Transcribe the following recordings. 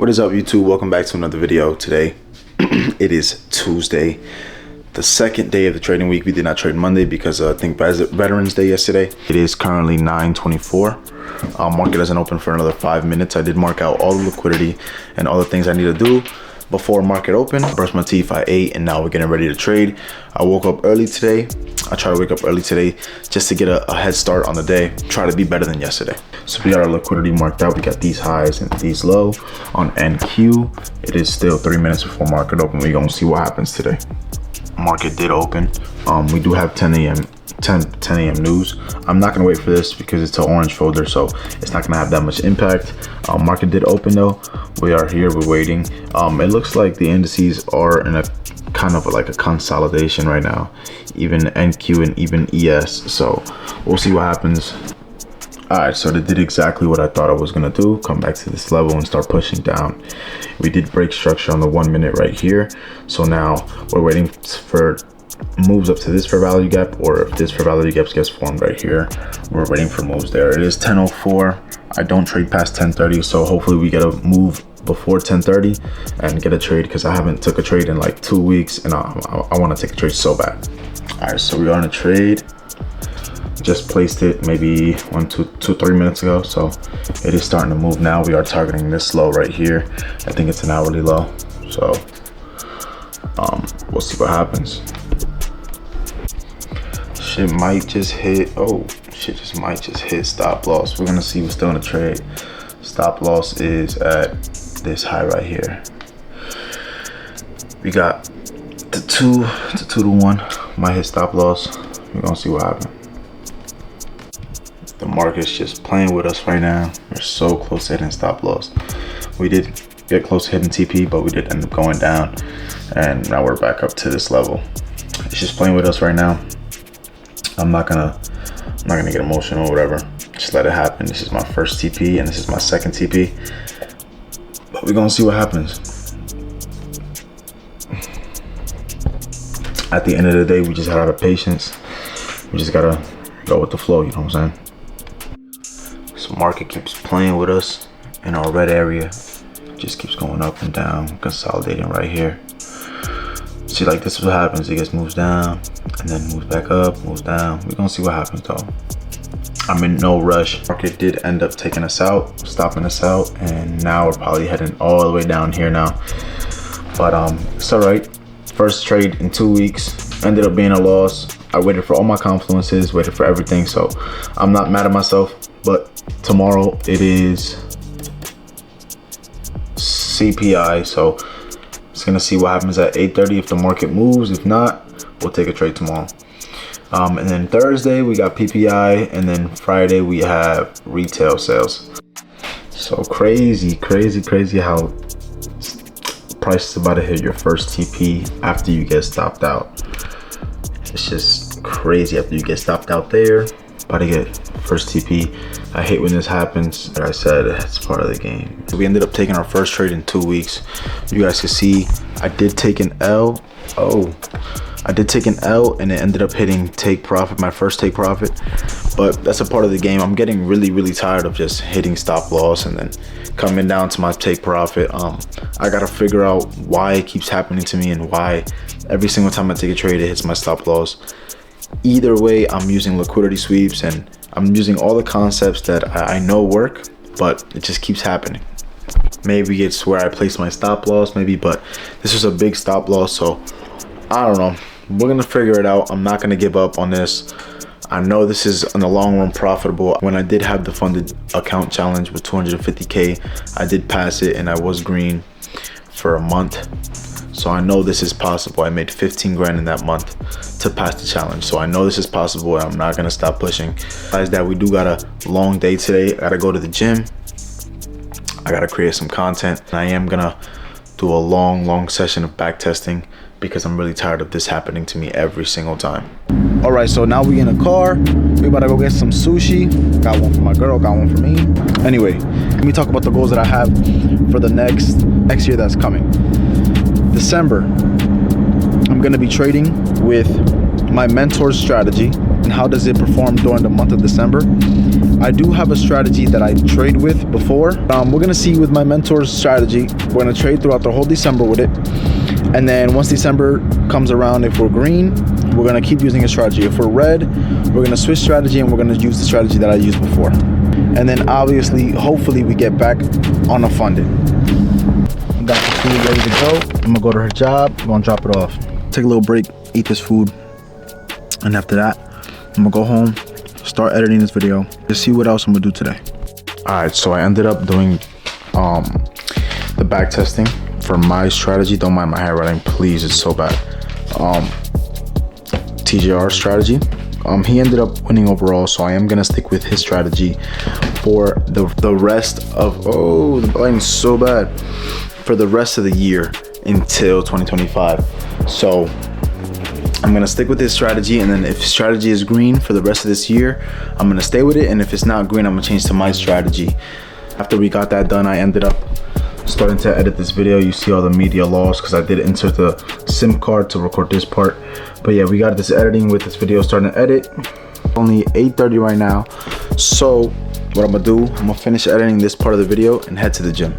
What is up, YouTube? Welcome back to another video. Today it is Tuesday, the second day of the trading week. We did not trade Monday because I think Veterans Day yesterday. It is currently 9:24. Market doesn't open for another 5 minutes. I did mark out all the liquidity and all the things I need to do before market open. I brushed my teeth, I ate, and now we're getting ready to trade. I woke up early today. I try to wake up early today just to get a head start on the day, try to be better than yesterday. So we got our liquidity marked out. We got these highs and these low on NQ. It is still 3 minutes before market open. We're gonna see what happens today. Market did open. We do have 10 a.m. news. I'm not gonna wait for this because it's an orange folder, so it's not gonna have that much impact. Market did open though. We are here, we're waiting. It looks like the indices are in a kind of like a consolidation right now, even NQ and even ES, so we'll see what happens. All right, so they did exactly what I thought I was gonna do, come back to this level and start pushing down. We did break structure on the 1 minute right here, so now we're waiting for moves up to this fair value gap, or if this fair value gap gets formed right here, we're waiting for moves there. It is 10:04. I don't trade past 10:30, so hopefully we get a move before 10:30 and get a trade, because I haven't took a trade in like 2 weeks and I want to take a trade so bad. All right, so we are on a trade. Just placed it maybe 3 minutes ago, so it is starting to move now. We are targeting this low right here. I think it's an hourly low, so we'll see what happens. Shit might just hit, oh shit, just might just hit stop loss. We're gonna see. We're still in a trade. Stop loss is at this high right here. We got the 2 to 1 might hit stop loss. We're gonna see what happens. The market's just playing with us right now. We're so close to hitting stop loss. We did get close to hitting TP, but we did end up going down, and now we're back up to this level. It's just playing with us right now. I'm not gonna get emotional or whatever. Just let it happen. This is my first TP and this is my second TP, but we're gonna see what happens. At the end of the day, we just had out of patience. We just gotta go with the flow, you know what I'm saying? So market keeps playing with us in our red area. Just keeps going up and down, consolidating right here. See, like this is what happens. It just moves down and then moves back up, moves down. We're gonna see what happens though. I'm in no rush. Market did end up taking us out, stopping us out, and now we're probably heading all the way down here now. But it's all right. First trade in 2 weeks, ended up being a loss. I waited for all my confluences, waited for everything, so I'm not mad at myself. But tomorrow it is CPI, so it's gonna see what happens at 8:30 if the market moves. If not, we'll take a trade tomorrow. And then Thursday we got PPI, and then Friday we have retail sales. So crazy how price is about to hit your first TP after you get stopped out. It's just crazy. After you get stopped out there, about to get first TP. I hate when this happens. Like I said, it's part of the game. So we ended up taking our first trade in 2 weeks. You guys can see I did take an L. I did take an L, and it ended up hitting take profit, my first take profit. But that's a part of the game. I'm getting really tired of just hitting stop loss and then coming down to my take profit. I gotta figure out why it keeps happening to me and why every single time I take a trade it hits my stop loss. Either way, I'm using liquidity sweeps and I'm using all the concepts that I know work, but it just keeps happening. Maybe it's where I place my stop loss, maybe, but this was a big stop loss, so I don't know. We're gonna figure it out. I'm not gonna give up on this. I know this is in the long run profitable. When I did have the funded account challenge with 250K, I did pass it and I was green for a month. So I know this is possible. I made 15 grand in that month to pass the challenge. So I know this is possible, and I'm not gonna stop pushing. Besides that, we do got a long day today. I gotta go to the gym. I gotta create some content. And I am gonna do a long session of back testing because I'm really tired of this happening to me every single time. All right, so now we in a car. We about to go get some sushi. Got one for my girl, got one for me. Anyway, let me talk about the goals that I have for the next year that's coming. December, I'm gonna be trading with my mentor's strategy. and how does it perform during the month of December. I do have a strategy that I trade with before. We're gonna see with my mentor's strategy. We're gonna trade throughout the whole December with it. And then once December comes around, if we're green, we're gonna keep using a strategy. If we're red, we're gonna switch strategy and we're gonna use the strategy that I used before. And then obviously, hopefully we get back on a funded. Got the food ready to go. I'm gonna go to her job, I'm gonna drop it off. Take a little break, eat this food. And after that, I'm gonna go home, start editing this video, to see what else I'm gonna do today. All right, so I ended up doing the back testing for my strategy. Don't mind my handwriting, please, it's so bad. TJR strategy. He ended up winning overall, so I am gonna stick with his strategy for the rest of, oh, the lighting's so bad, for the rest of the year until 2025. So I'm gonna stick with this strategy, and then if strategy is green for the rest of this year, I'm gonna stay with it, and if it's not green, I'm gonna change to my strategy. After we got that done, I ended up starting to edit this video. You see all the media loss because I did insert the SIM card to record this part. But yeah, we got this editing with this video starting to edit. Only 8:30 right now. So what I'm gonna do, I'm gonna finish editing this part of the video and head to the gym.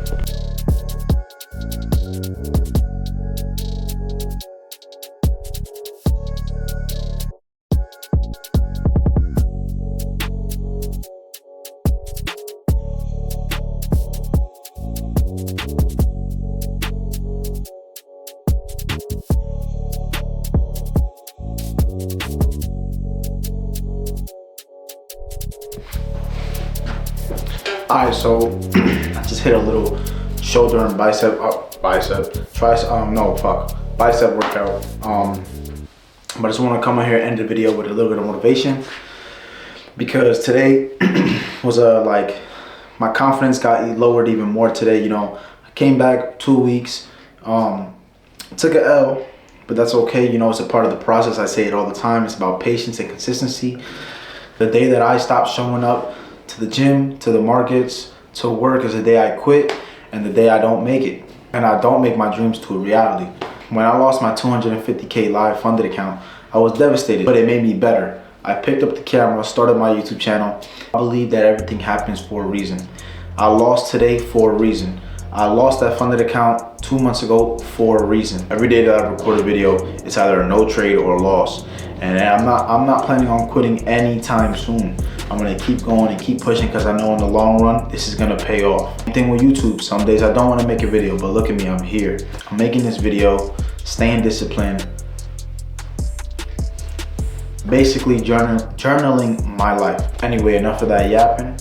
Alright, so I just hit a little shoulder and bicep workout. But I just want to come in here and end the video with a little bit of motivation, because today was like my confidence got lowered even more today. You know, I came back 2 weeks, took an L, but that's okay. You know, it's a part of the process. I say it all the time. It's about patience and consistency. The day that I stopped showing up to the gym, to the markets, to work is the day I quit, and the day I don't make it, and I don't make my dreams to a reality. When I lost my 250K live funded account, I was devastated, but it made me better. I picked up the camera, started my YouTube channel. I believe that everything happens for a reason. I lost today for a reason. I lost that funded account 2 months ago for a reason. Every day that I record a video, it's either a no trade or a loss. And I'm not planning on quitting anytime soon. I'm gonna keep going and keep pushing, because I know in the long run, this is gonna pay off. Same thing with YouTube. Some days I don't wanna make a video, but look at me, I'm here. I'm making this video, staying disciplined. Basically journaling my life. Anyway, enough of that yapping.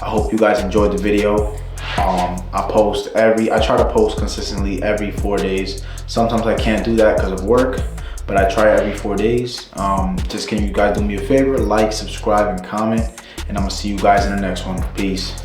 I hope you guys enjoyed the video. I try to post consistently every 4 days. Sometimes I can't do that because of work, but I try every 4 days. Just can you guys do me a favor, like, subscribe, and comment, and I'm gonna see you guys in the next one. Peace.